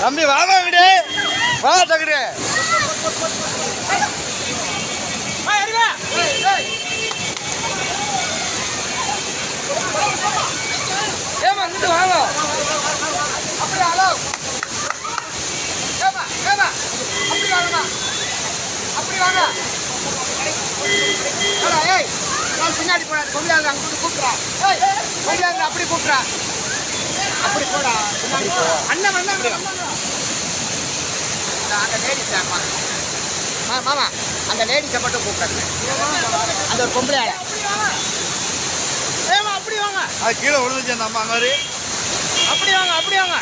தம்பி வாங்கடே வா டக்குடு ஏமா இங்கிட்டு வாங்க அப்படி ஹலோ ஏமா ஏமா அப்படி வாங்கம்மா அப்படி வாங்க ஏய் நான் பின்னாடி போடா கொம்பியாங்க அங்கிட்டு கூப்பிட்றா ஏய் கொம்பியாங்க அப்படி கூப்பிட்றா அப்படி போடா அண்ணன் வந்தாங்க அந்த லேடிஸ் மாமா அந்த லேடிஸை மட்டும் கூப்பிடுங்க அந்த ஒரு பொம்பளையால ஏமா அப்படி வாங்க அது கீழே விழுந்துச்சு அந்த அம்மா மாதிரி அப்படி வாங்க